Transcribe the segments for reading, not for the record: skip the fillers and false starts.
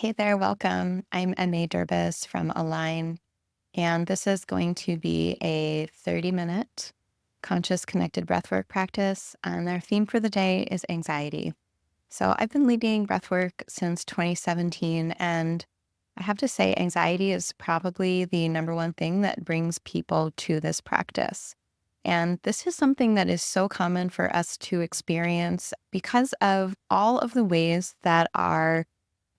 Hey there, welcome. I'm MA Durbis from Align, and this is going to be a 30-minute conscious connected breathwork practice. And our theme for the day is anxiety. So I've been leading breathwork since 2017, and I have to say, anxiety is probably the number one thing that brings people to this practice. And this is something that is so common for us to experience because of all of the ways that our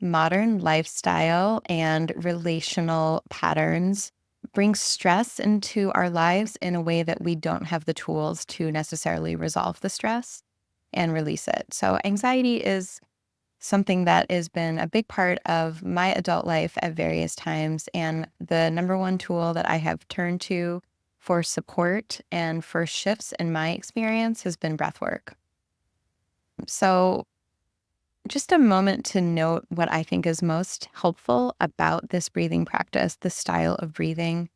modern lifestyle and relational patterns bring stress into our lives in a way that we don't have the tools to necessarily resolve the stress and release it. So, anxiety is something that has been a big part of my adult life at various times. And the number one tool that I have turned to for support and for shifts in my experience has been breath work. So, just a moment to note what I think is most helpful about this breathing practice, the style of breathing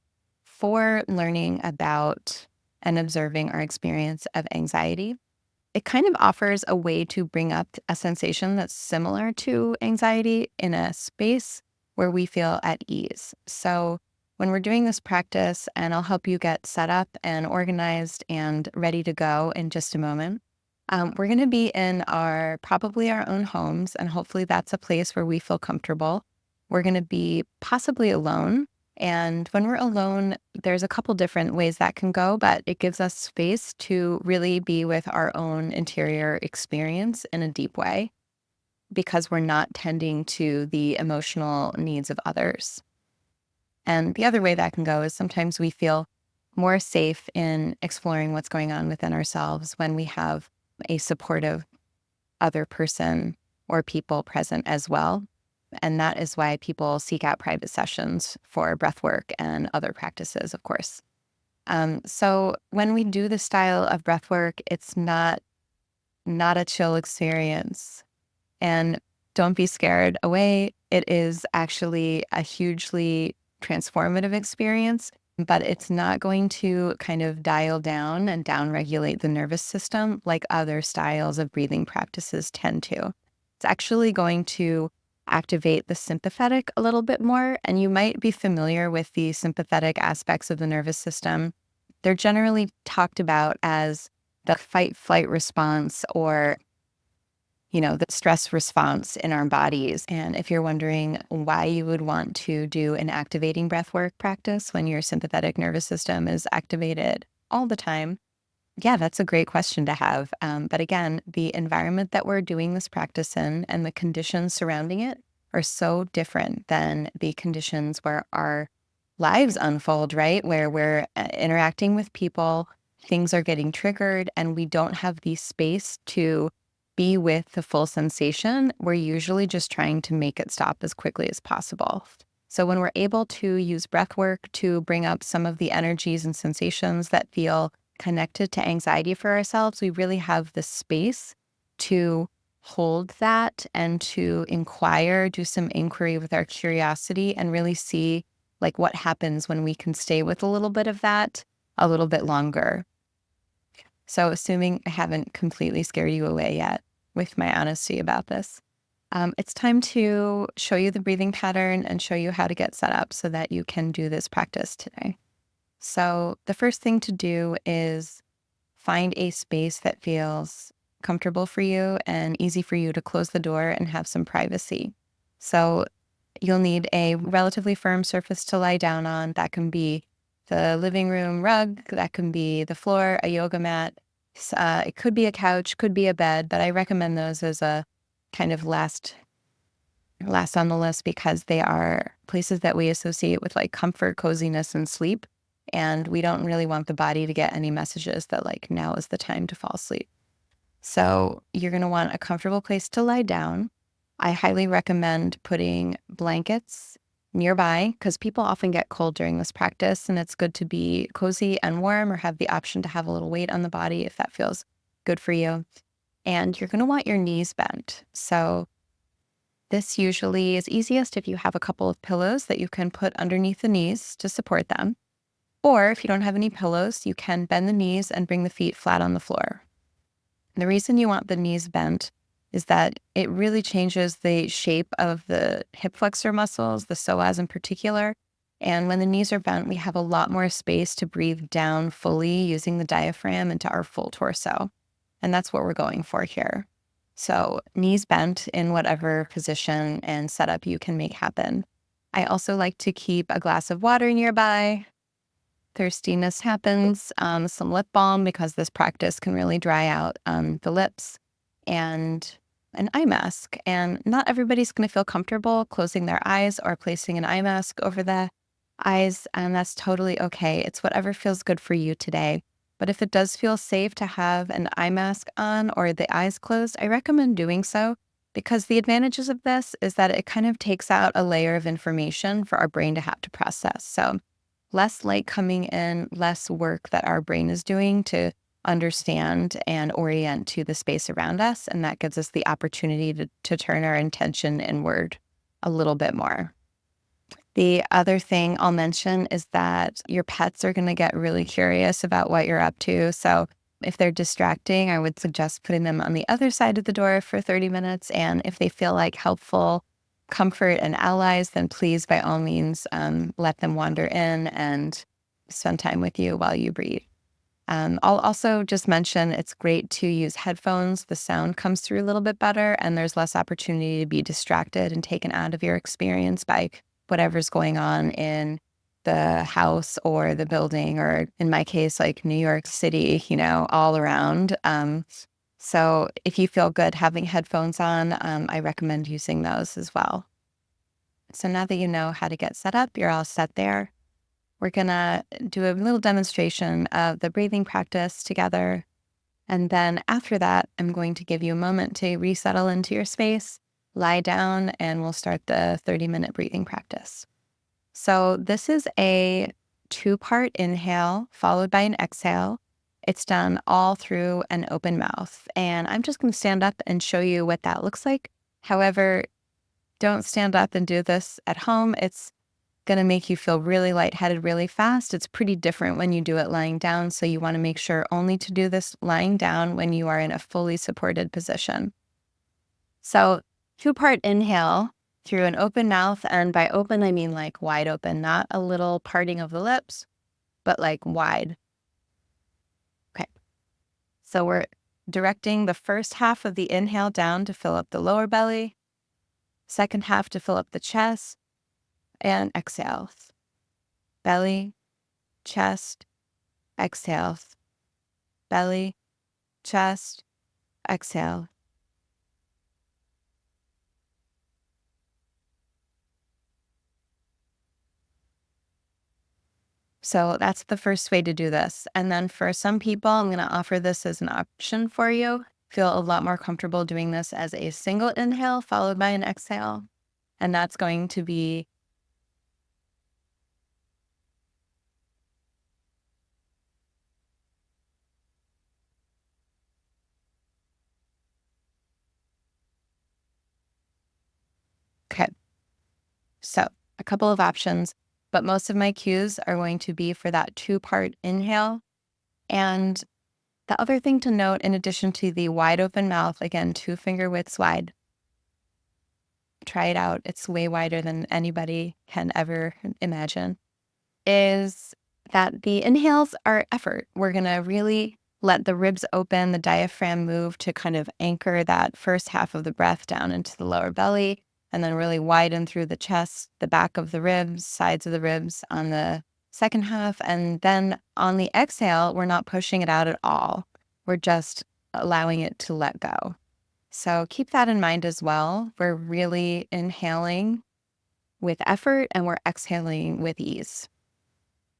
for learning about and observing our experience of anxiety. It kind of offers a way to bring up a sensation that's similar to anxiety in a space where we feel at ease. So, when we're doing this practice, and I'll help you get set up and organized and ready to go in just a moment. We're going to be in probably our own homes, and hopefully that's a place where we feel comfortable. We're going to be possibly alone. And when we're alone, there's a couple different ways that can go, but it gives us space to really be with our own interior experience in a deep way because we're not tending to the emotional needs of others. And the other way that can go is sometimes we feel more safe in exploring what's going on within ourselves when we have a supportive other person or people present as well. And that is why people seek out private sessions for breath work and other practices, of course. So when we do this style of breath work, it's not a chill experience. And don't be scared away. It is actually a hugely transformative experience, but it's not going to kind of dial down and downregulate the nervous system like other styles of breathing practices tend to. It's actually going to activate the sympathetic a little bit more. And you might be familiar with the sympathetic aspects of the nervous system. They're generally talked about as the fight flight response or the stress response in our bodies. And if you're wondering why you would want to do an activating breathwork practice when your sympathetic nervous system is activated all the time, yeah, that's a great question to have. But again, the environment that we're doing this practice in and the conditions surrounding it are so different than the conditions where our lives unfold, right? Where we're interacting with people, things are getting triggered, and we don't have the space to be with the full sensation. We're usually just trying to make it stop as quickly as possible. So when we're able to use breath work to bring up some of the energies and sensations that feel connected to anxiety for ourselves, we really have the space to hold that and to inquire, do some inquiry with our curiosity, and really see like what happens when we can stay with a little bit of that a little bit longer. So assuming I haven't completely scared you away yet with my honesty about this, it's time to show you the breathing pattern and show you how to get set up so that you can do this practice today. So the first thing to do is find a space that feels comfortable for you and easy for you to close the door and have some privacy. So you'll need a relatively firm surface to lie down on. That can be the living room rug, that can be the floor, a yoga mat. It could be a couch, could be a bed, but I recommend those as a kind of last on the list because they are places that we associate with like comfort, coziness, and sleep. And we don't really want the body to get any messages that like now is the time to fall asleep. So you're going to want a comfortable place to lie down. I highly recommend putting blankets nearby because people often get cold during this practice, and it's good to be cozy and warm or have the option to have a little weight on the body if that feels good for you. And you're going to want your knees bent. So this usually is easiest if you have a couple of pillows that you can put underneath the knees to support them. Or if you don't have any pillows, you can bend the knees and bring the feet flat on the floor. And the reason you want the knees bent is that it really changes the shape of the hip flexor muscles, the psoas in particular. And when the knees are bent, we have a lot more space to breathe down fully using the diaphragm into our full torso. And that's what we're going for here. So knees bent in whatever position and setup you can make happen. I also like to keep a glass of water nearby. Thirstiness happens, some lip balm because this practice can really dry out the lips, and an eye mask. And not everybody's going to feel comfortable closing their eyes or placing an eye mask over the eyes, and that's totally okay. It's whatever feels good for you today. But if it does feel safe to have an eye mask on or the eyes closed, I recommend doing so because the advantages of this is that it kind of takes out a layer of information for our brain to have to process. So less light coming in, less work that our brain is doing to understand and orient to the space around us. And that gives us the opportunity to turn our intention inward a little bit more. The other thing I'll mention is that your pets are going to get really curious about what you're up to. So if they're distracting, I would suggest putting them on the other side of the door for 30 minutes. And if they feel like helpful comfort and allies, then please, by all means, let them wander in and spend time with you while you breathe. I'll also just mention it's great to use headphones. The sound comes through a little bit better, and there's less opportunity to be distracted and taken out of your experience by whatever's going on in the house or the building, or in my case, like New York City, all around. So if you feel good having headphones on, I recommend using those as well. So now that you know how to get set up, you're all set there. We're going to do a little demonstration of the breathing practice together. And then after that, I'm going to give you a moment to resettle into your space, lie down, and we'll start the 30-minute breathing practice. So this is a 2-part inhale followed by an exhale. It's done all through an open mouth. And I'm just going to stand up and show you what that looks like. However, don't stand up and do this at home. It's going to make you feel really lightheaded really fast. It's pretty different when you do it lying down. So you want to make sure only to do this lying down when you are in a fully supported position. So 2-part inhale through an open mouth. And by open, I mean like wide open, not a little parting of the lips, but like wide. Okay. So we're directing the first half of the inhale down to fill up the lower belly, second half to fill up the chest, and exhale. Belly, chest, exhale. Belly, chest, exhale. So that's the first way to do this. And then for some people, I'm going to offer this as an option for you. Feel a lot more comfortable doing this as a single inhale followed by an exhale. And that's going to be okay. So a couple of options, but most of my cues are going to be for that 2-part inhale. And the other thing to note, in addition to the wide open mouth, again, 2 finger widths wide, try it out. It's way wider than anybody can ever imagine, is that the inhales are effort. We're going to really let the ribs open, the diaphragm move to kind of anchor that first half of the breath down into the lower belly, and then really widen through the chest, the back of the ribs, sides of the ribs on the second half. And then on the exhale, we're not pushing it out at all. We're just allowing it to let go. So keep that in mind as well. We're really inhaling with effort and we're exhaling with ease.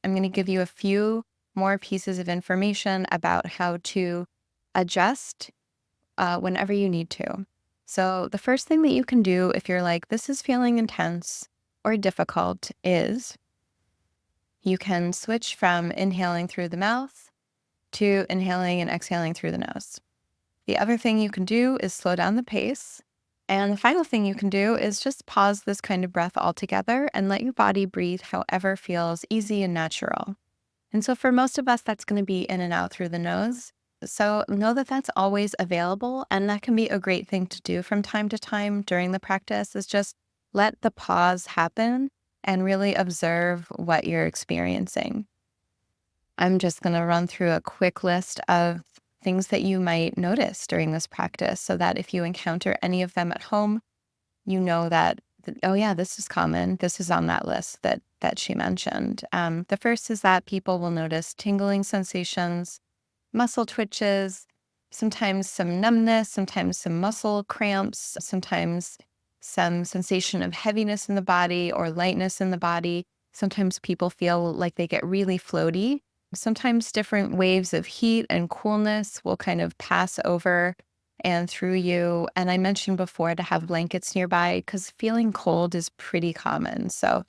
I'm going to give you a few more pieces of information about how to adjust whenever you need to. So the first thing that you can do if you're like, this is feeling intense or difficult, is you can switch from inhaling through the mouth to inhaling and exhaling through the nose. The other thing you can do is slow down the pace. And the final thing you can do is just pause this kind of breath altogether and let your body breathe however feels easy and natural. And so for most of us, that's going to be in and out through the nose. So know that that's always available, and that can be a great thing to do from time to time during the practice is just let the pause happen and really observe what you're experiencing. I'm just going to run through a quick list of things that you might notice during this practice so that if you encounter any of them at home, you know that, oh yeah, this is common. This is on that list that she mentioned. The first is that people will notice tingling sensations, muscle twitches, sometimes some numbness, sometimes some muscle cramps, sometimes some sensation of heaviness in the body or lightness in the body. Sometimes people feel like they get really floaty. Sometimes different waves of heat and coolness will kind of pass over and through you. And I mentioned before to have blankets nearby because feeling cold is pretty common. So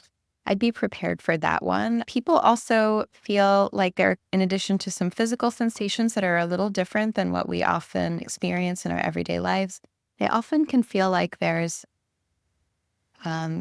I'd be prepared for that one. People also feel like they're, in addition to some physical sensations that are a little different than what we often experience in our everyday lives, they often can feel like there's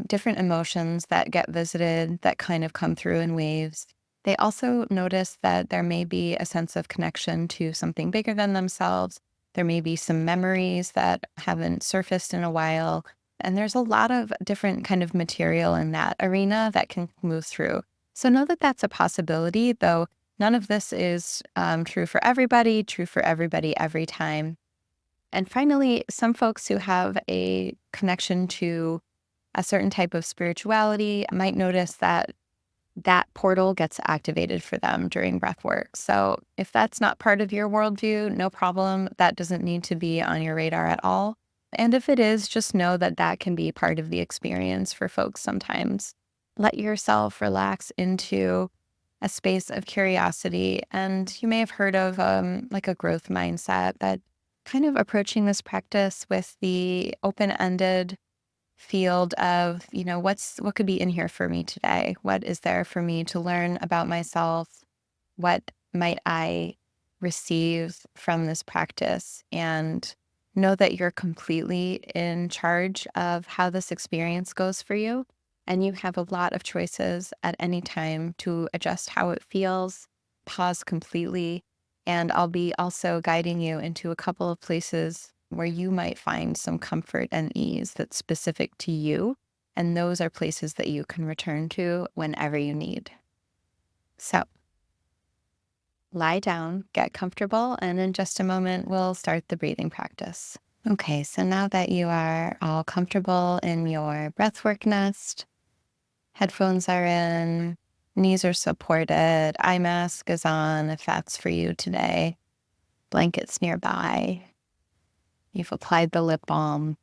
different emotions that get visited that kind of come through in waves. They also notice that there may be a sense of connection to something bigger than themselves. There may be some memories that haven't surfaced in a while. And there's a lot of different kind of material in that arena that can move through. So know that that's a possibility, though none of this is true for everybody every time. And finally, some folks who have a connection to a certain type of spirituality might notice that that portal gets activated for them during breath work. So if that's not part of your worldview, no problem. That doesn't need to be on your radar at all. And if it is, just know that that can be part of the experience for folks sometimes. Let yourself relax into a space of curiosity. And you may have heard of like a growth mindset, that kind of approaching this practice with the open-ended field of, what could be in here for me today? What is there for me to learn about myself? What might I receive from this practice? And know that you're completely in charge of how this experience goes for you. And you have a lot of choices at any time to adjust how it feels, pause completely. And I'll be also guiding you into a couple of places where you might find some comfort and ease that's specific to you. And those are places that you can return to whenever you need. So lie down, get comfortable, and in just a moment, we'll start the breathing practice. Okay, so now that you are all comfortable in your breathwork nest, headphones are in, knees are supported, eye mask is on if that's for you today, blankets nearby. You've applied the lip balm,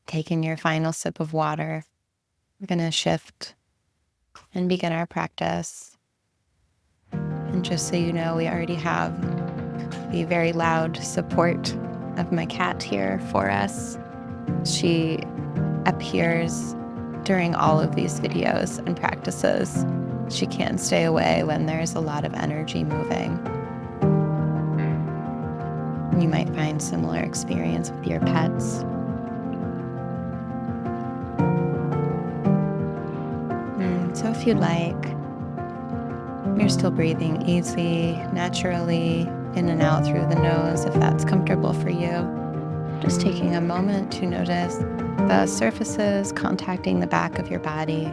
taken your final sip of water. We're going to shift and begin our practice. And just so you know, we already have the very loud support of my cat here for us. She appears during all of these videos and practices. She can't stay away when there's a lot of energy moving. You might find similar experience with your pets. So if you'd like, you're still breathing easy, naturally, in and out through the nose if that's comfortable for you. Just taking a moment to notice the surfaces contacting the back of your body.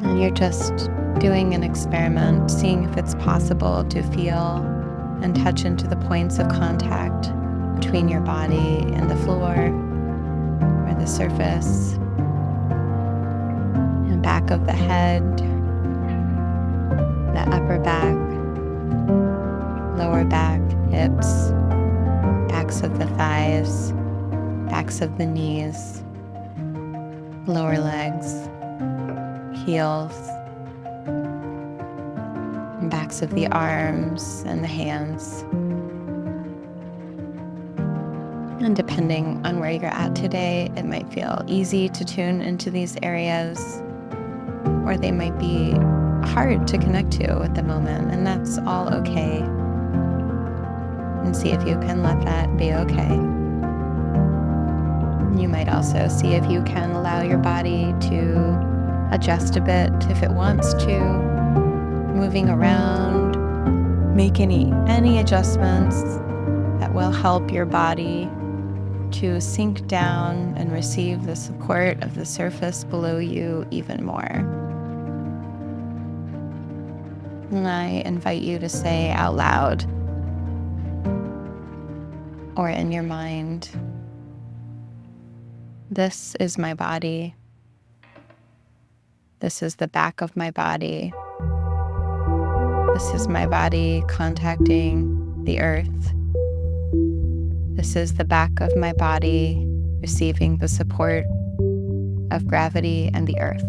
And you're just doing an experiment, seeing if it's possible to feel and touch into the points of contact between your body and the floor or the surface and back of the head, the upper back, lower back, hips, backs of the thighs, backs of the knees, lower legs, heels, backs of the arms and the hands. And depending on where you're at today, it might feel easy to tune into these areas, or they might be hard to connect to at the moment, and that's all okay. And see if you can let that be okay. You might also see if you can allow your body to adjust a bit if it wants to, moving around, Make any adjustments that will help your body to sink down and receive the support of the surface below you even more. And I invite you to say out loud or in your mind, "This is my body. This is the back of my body. This is my body contacting the earth. This is the back of my body receiving the support of gravity and the earth."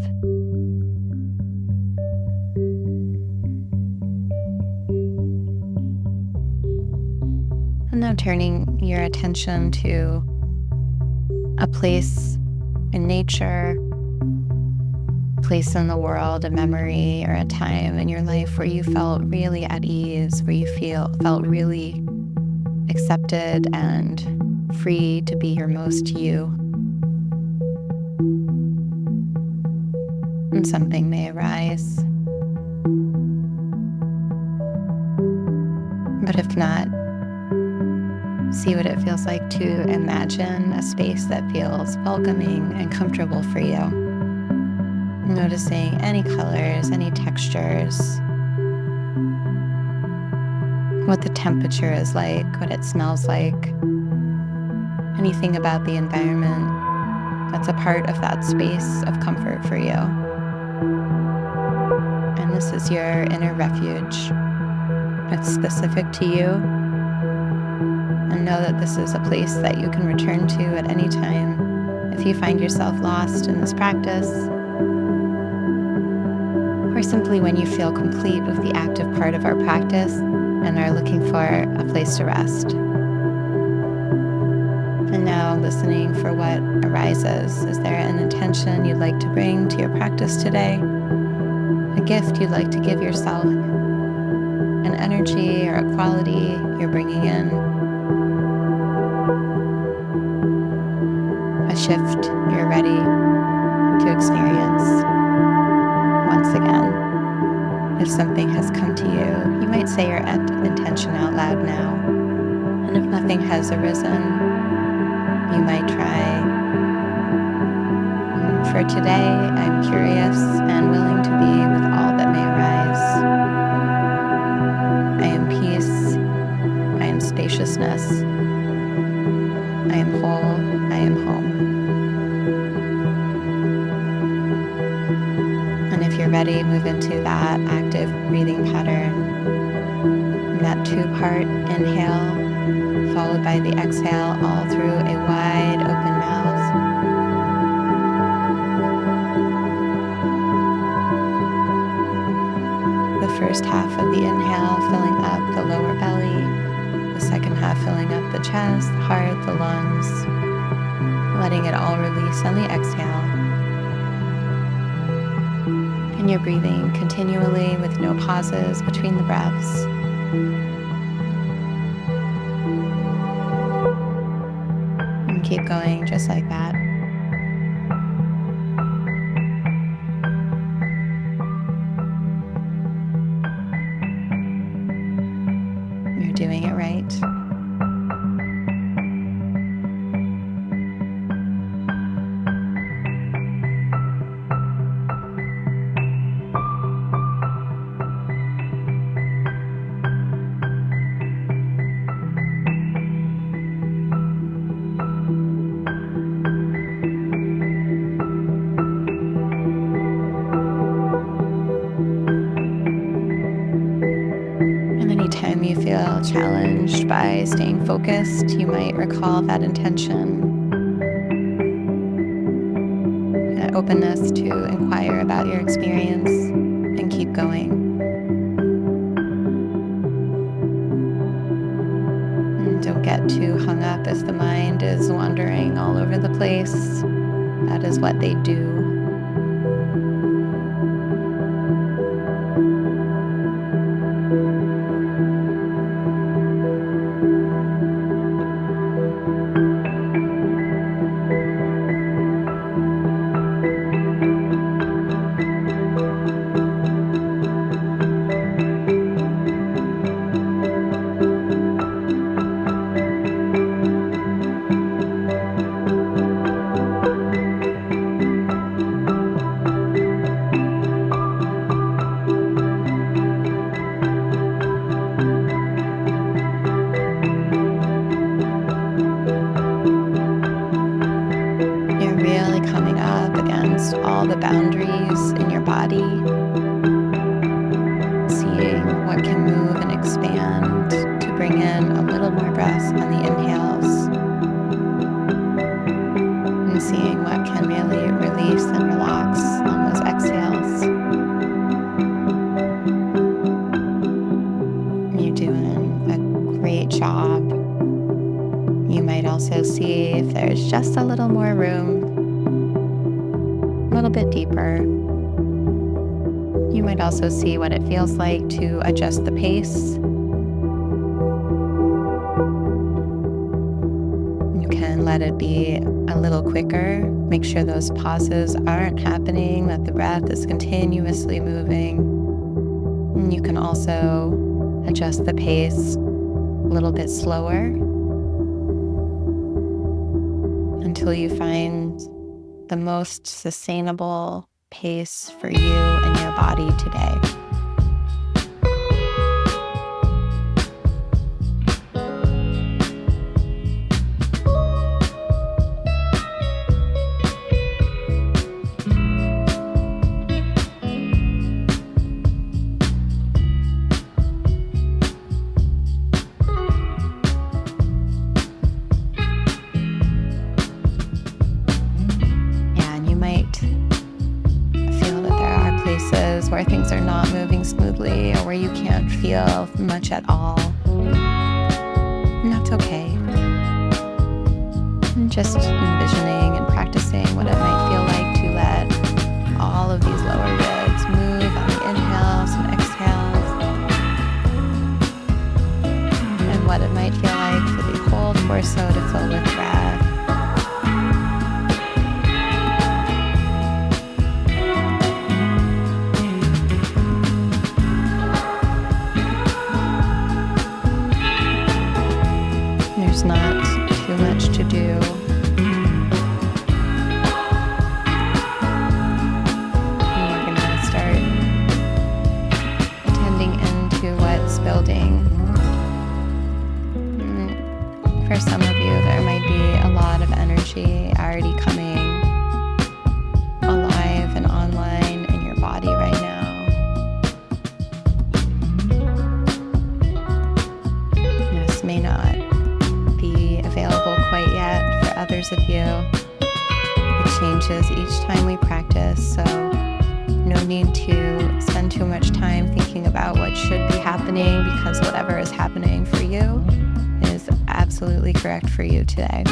And now turning your attention to a place in nature, place in the world, a memory or a time in your life where you felt really at ease, where you felt really accepted and free to be your most you. And something may arise. But if not, see what it feels like to imagine a space that feels welcoming and comfortable for you. Noticing any colors, any textures, what the temperature is like, what it smells like, anything about the environment that's a part of that space of comfort for you. And this is your inner refuge. It's specific to you. And know that this is a place that you can return to at any time if you find yourself lost in this practice, or simply when you feel complete with the active part of our practice and are looking for a place to rest. And now listening for what arises. Is there an intention you'd like to bring to your practice today? A gift you'd like to give yourself? An energy or a quality you're bringing in? A shift you're ready to experience once again. If something has come to you, you might say your intention out loud now. And if nothing has arisen, you might try, "For today, I'm curious and willing to be with all that may arise. I am peace. I am spaciousness. I am whole. I am home." And if you're ready, move into that active breathing pattern. And that 2-part inhale, followed by the exhale, all through a wide open mouth. The first half of the inhale filling up the lower belly, the second half filling up the chest, the heart, the lungs, letting it all release on the exhale. And you're breathing continually with no pauses between the breaths. And keep going just like that. You're doing it right. Anytime you feel challenged by staying focused, you might recall that intention, that openness to inquire about your experience and keep going. And don't get too hung up if the mind is wandering all over the place. That is what they do. the boundaries in your body, seeing what can move and expand to bring in a little more breath on the inhales, and seeing what can really release and relax on those exhales. You're doing a great job. You might also see if there's just a little more room, a little bit deeper. You might also see what it feels like to adjust the pace. You can let it be a little quicker. Make sure those pauses aren't happening, that the breath is continuously moving. And you can also adjust the pace a little bit slower until you find the most sustainable pace for you and your body today. Where things are not moving smoothly or where you can't feel much at all. And that's okay. And just envisioning and practicing what it might feel like to let all of these lower ribs move on the inhales and exhales. And what it might feel like for the whole torso to fill with breath. There's not too much to do. And we're going to start tending into what's building. For some of you, there might be a lot of energy already coming alive and online in your body right now. This may not available quite yet for others of you. It changes each time we practice, so no need to spend too much time thinking about what should be happening, because whatever is happening for you is absolutely correct for you today.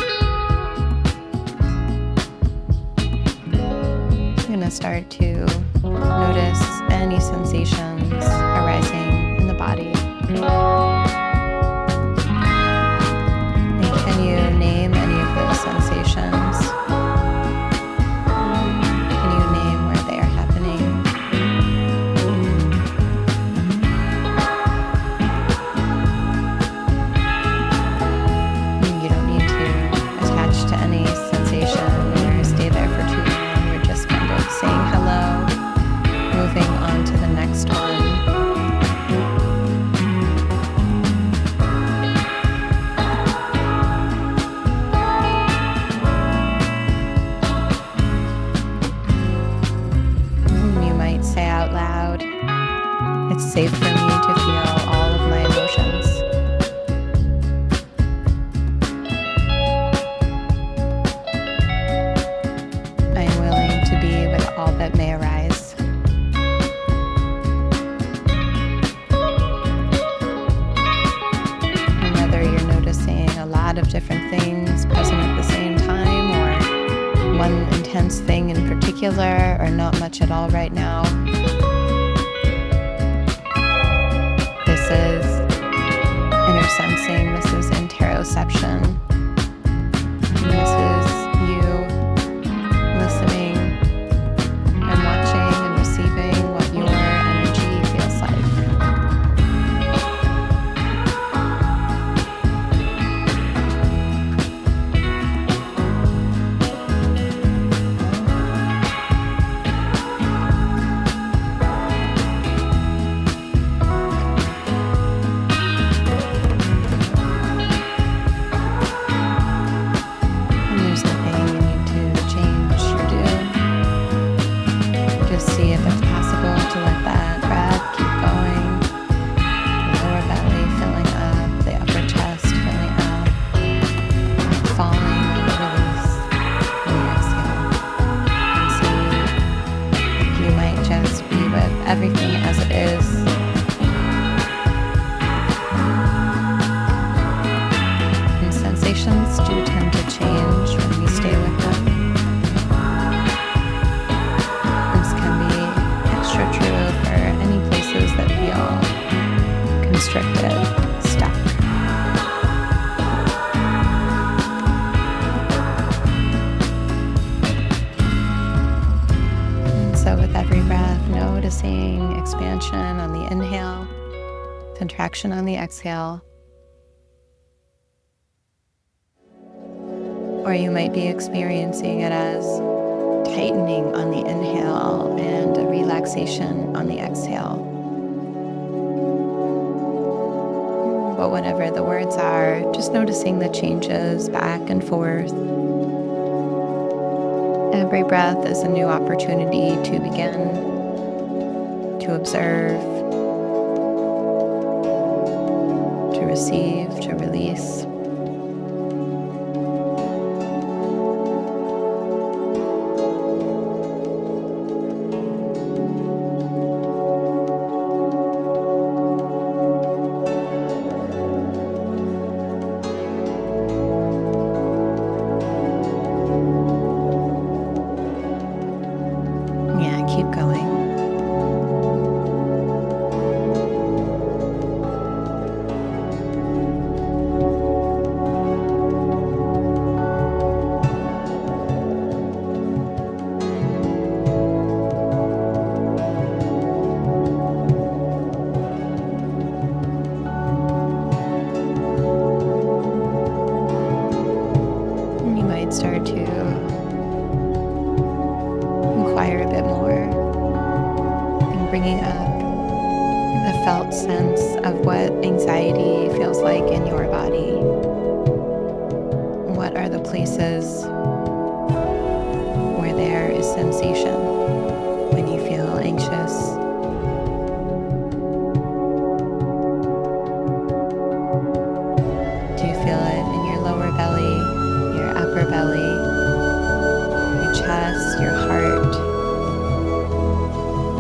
I'm going to start to notice any sensations arising in the body. Can you name any of those sensations? Can you name where they are happening? You don't need to attach to any sensation or stay there for too long. We're just kind of saying hello, moving on to the next one. Say out loud, it's safe for me to feel all of my emotions. I am willing to be with all that may arise. And whether you're noticing a lot of different things present at the same time, or one intense thing in particular, or not much at all right now. This is inner sensing, this is interoception. And this is you listening and watching and receiving what your energy feels like. contraction on the exhale, or you might be experiencing it as tightening on the inhale and a relaxation on the exhale. But whatever the words are, just noticing the changes back and forth. Every breath is a new opportunity to begin, to observe, to receive, to release. Yeah, keep going. And you might start to inquire a bit more and bringing up the felt sense of what anxiety feels like in your body. What are the places where there is sensation when you feel anxious? Do you feel it in your lower belly, your upper belly, your chest, your heart?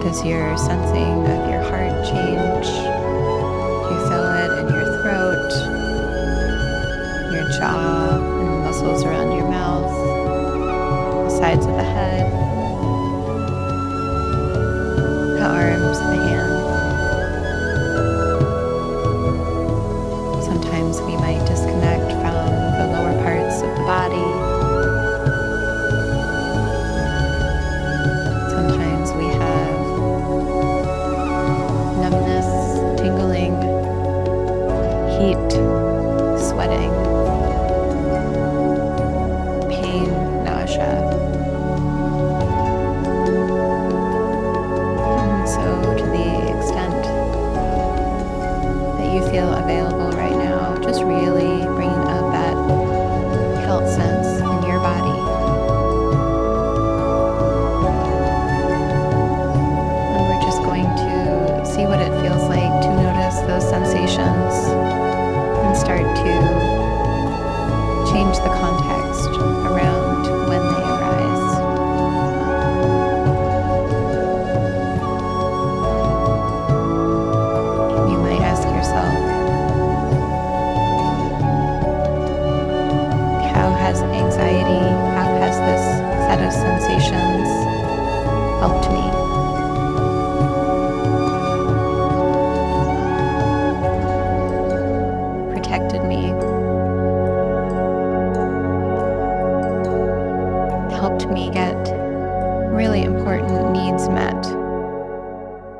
Does your sensing of your heart change? Do you feel it in your throat, your jaw, and the muscles around your mouth, the sides of the head, the arms, the hands? Sometimes we might disconnect from the lower parts of the body. Sometimes we have numbness, tingling, heat, sweating, pain, nausea. And so to the extent that you feel available right now, just really bringing up that health sense in your body. And we're just going to see what it feels like to notice those sensations and start to change the context around when they arise. You might ask yourself, how has this set of sensations helped me? Protected me? Helped me get really important needs met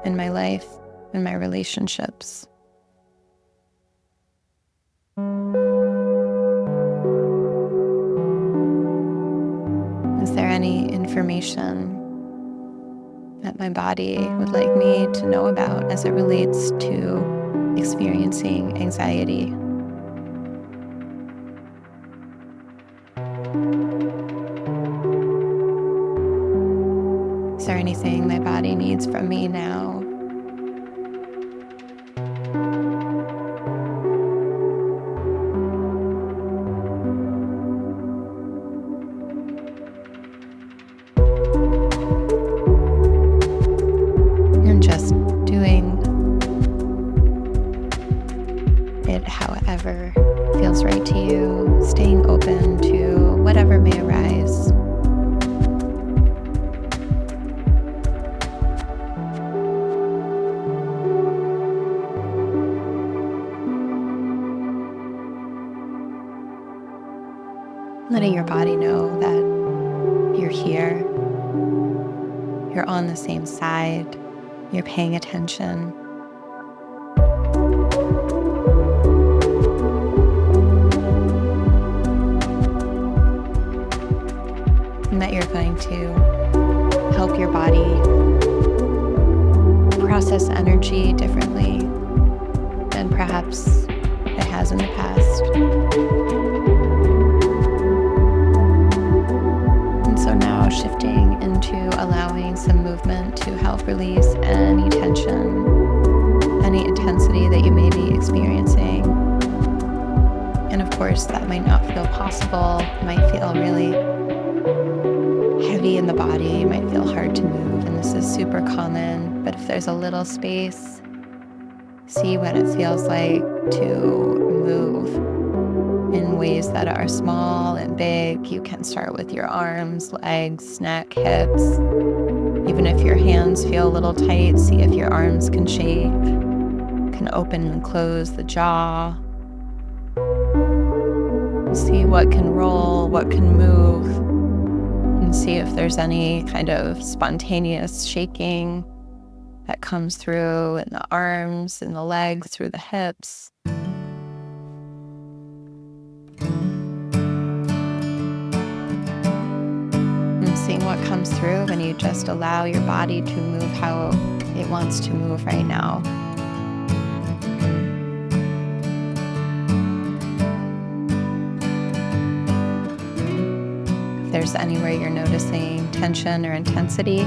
in my life, in my relationships? Is there any information that my body would like me to know about as it relates to experiencing anxiety? Is there anything my body needs from me now? And just doing it however feels right to you, staying open to whatever may arise. Letting your body know that you're here, you're on the same side, you're paying attention. your body process energy differently than perhaps it has in the past. And so now shifting into allowing some movement to help release any tension, any intensity that you may be experiencing. And of course, that might not feel possible. It might feel really heavy in the body. It might feel hard to move. And this is super common. But if there's a little space, see what it feels like to move in ways that are small and big. You can start with your arms, legs, neck, hips. Even if your hands feel a little tight, see if your arms can shake, can open and close the jaw. See what can roll, what can move, and see if there's any kind of spontaneous shaking that comes through in the arms and the legs, through the hips. And seeing what comes through when you just allow your body to move how it wants to move right now. If there's anywhere you're noticing tension or intensity,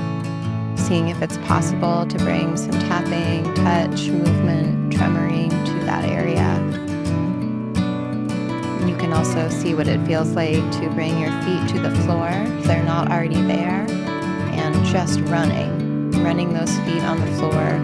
seeing if it's possible to bring some tapping, touch, movement, tremoring to that area. And you can also see what it feels like to bring your feet to the floor if they're not already there, and just running those feet on the floor.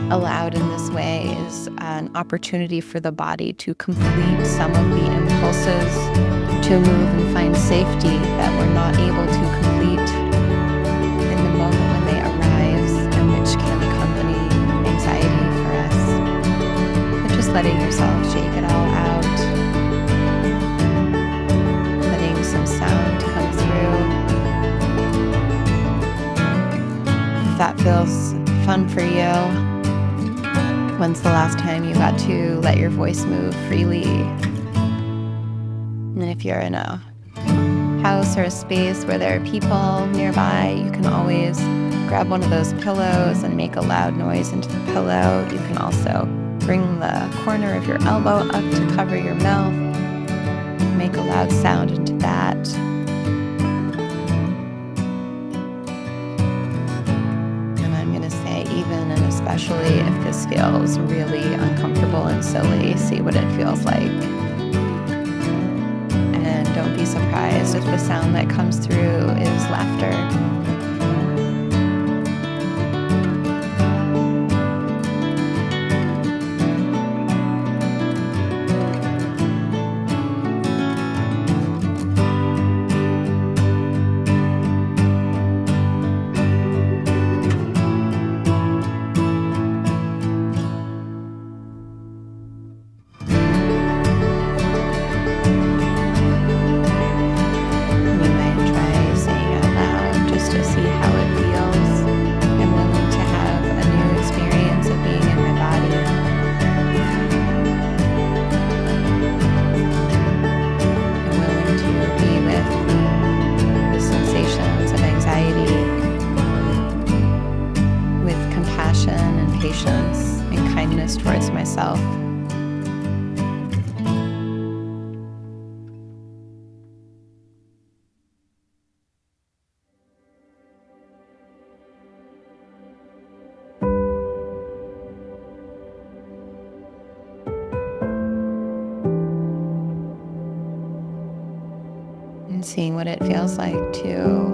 Allowed in this way is an opportunity for the body to complete some of the impulses to move and find safety that we're not able to complete in the moment when they arise, and which can accompany anxiety for us. But just letting yourself shake it all out, letting some sound come through. If that feels fun for you, when's the last time you got to let your voice move freely? And if you're in a house or a space where there are people nearby, you can always grab one of those pillows and make a loud noise into the pillow. You can also bring the corner of your elbow up to cover your mouth, make a loud sound into that. Even and especially if this feels really uncomfortable and silly, see what it feels like. And don't be surprised if the sound that comes through is laughter. Patience and kindness towards myself. And seeing what it feels like to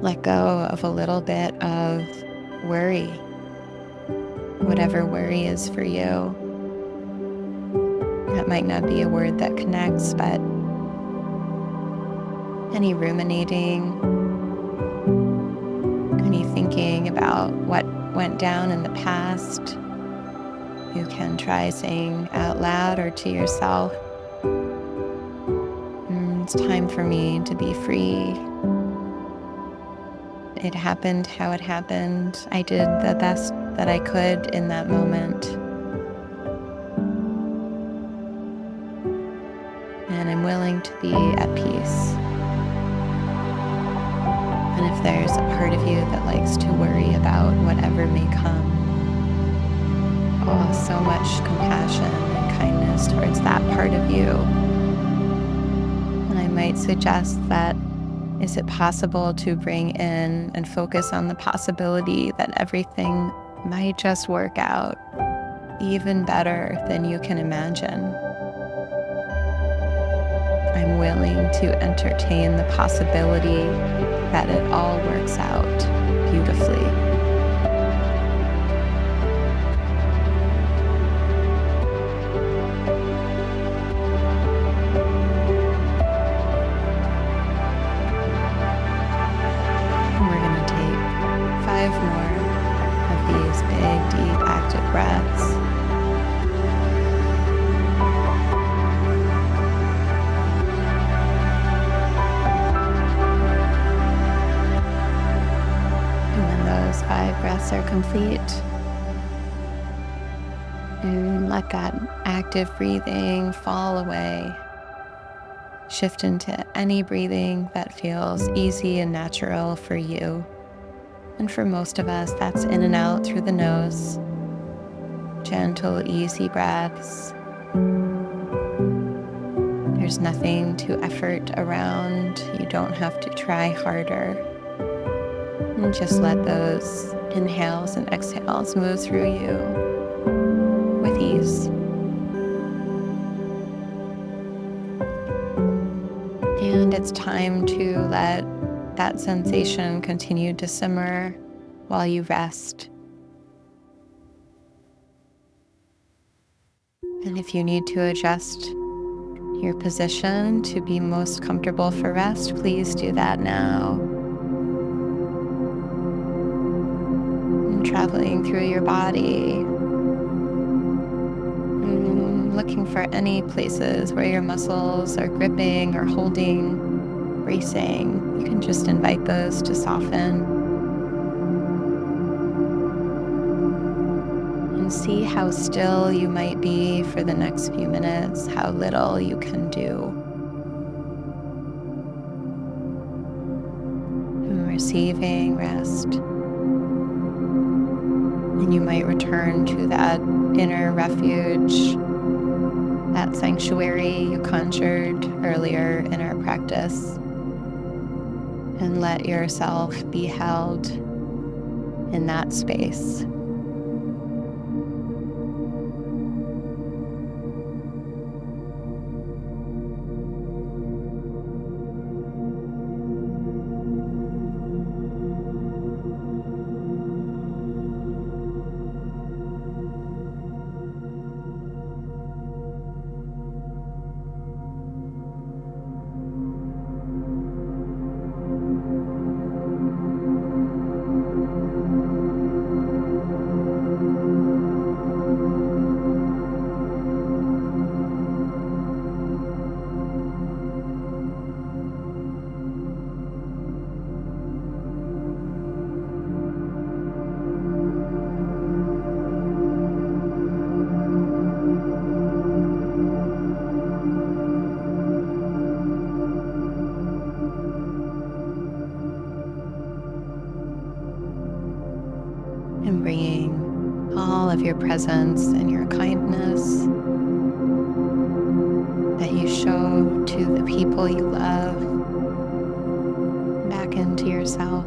let go of a little bit of worry, whatever worry is for you. That might not be a word that connects, but any ruminating, any thinking about what went down in the past, you can try saying out loud or to yourself, it's time for me to be free. It happened how it happened. I did the best that I could in that moment. And I'm willing to be at peace. And if there's a part of you that likes to worry about whatever may come, oh, so much compassion and kindness towards that part of you. And I might suggest that, is it possible to bring in and focus on the possibility that everything might just work out even better than you can imagine? I'm willing to entertain the possibility that it all works out beautifully. And we're going to take 5 more of these big, deep, active breaths. And when those 5 breaths are complete, and let that active breathing fall away. Shift into any breathing that feels easy and natural for you. And for most of us, that's in and out through the nose. Gentle, easy breaths. There's nothing to effort around. You don't have to try harder. And just let those inhales and exhales move through you with ease. And it's time to let that sensation continue to simmer while you rest. And if you need to adjust your position to be most comfortable for rest, please do that now. And traveling through your body, and looking for any places where your muscles are gripping or holding, bracing. You can just invite those to soften. And see how still you might be for the next few minutes, how little you can do. And receiving rest. And you might return to that inner refuge, that sanctuary you conjured earlier in our practice. And let yourself be held in that space. And bringing all of your presence and your kindness that you show to the people you love back into yourself.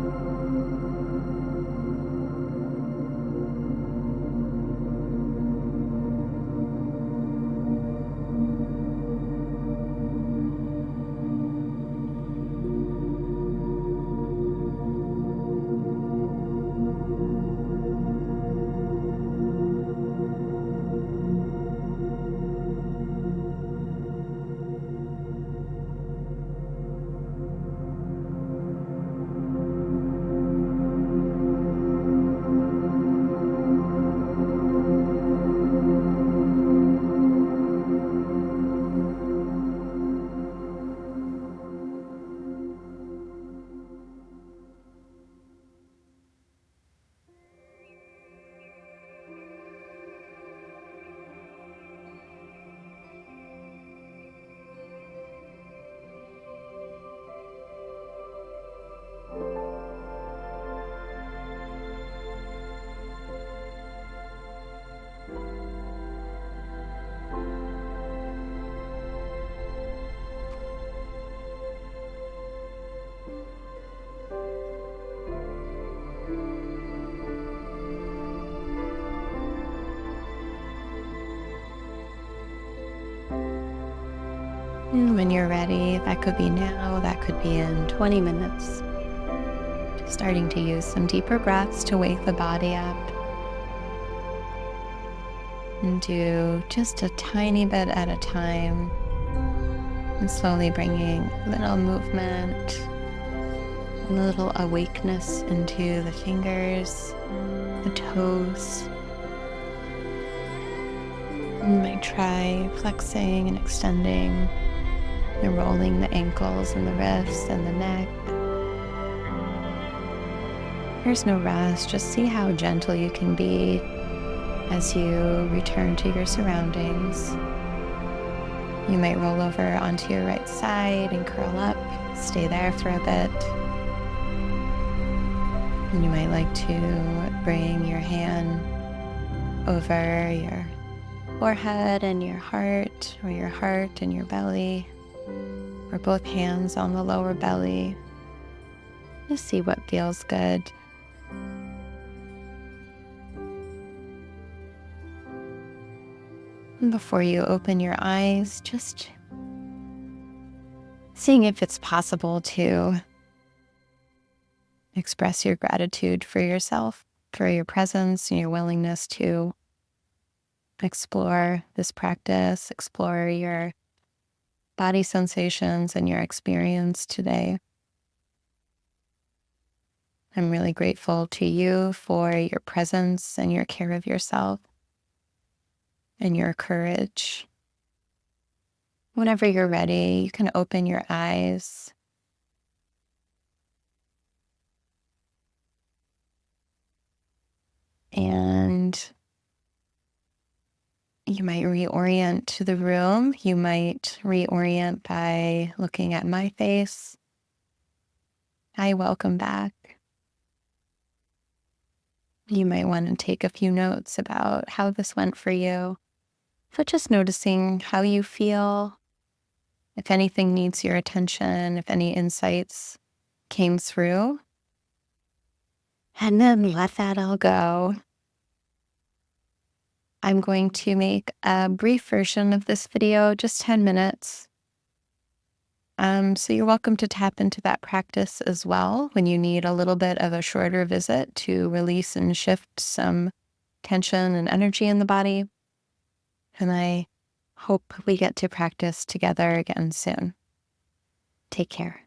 When you're ready, that could be now, that could be in 20 minutes. Starting to use some deeper breaths to wake the body up. And do just a tiny bit at a time. And slowly bringing a little movement, a little awakeness into the fingers, the toes. You might try flexing and extending and rolling the ankles and the wrists and the neck. There's no rush, just see how gentle you can be as you return to your surroundings. You might roll over onto your right side and curl up, stay there for a bit. And you might like to bring your hand over your forehead and your heart, or your heart and your belly, or both hands on the lower belly. Just see what feels good. And before you open your eyes, just seeing if it's possible to express your gratitude for yourself, for your presence and your willingness to explore this practice, explore your body sensations and your experience today. I'm really grateful to you for your presence and your care of yourself and your courage. Whenever you're ready, you can open your eyes. And you might reorient to the room. You might reorient by looking at my face. Hi, welcome back. You might want to take a few notes about how this went for you. So just noticing how you feel, if anything needs your attention, if any insights came through. And then let that all go. I'm going to make a brief version of this video, just 10 minutes. So you're welcome to tap into that practice as well when you need a little bit of a shorter visit to release and shift some tension and energy in the body. And I hope we get to practice together again soon. Take care.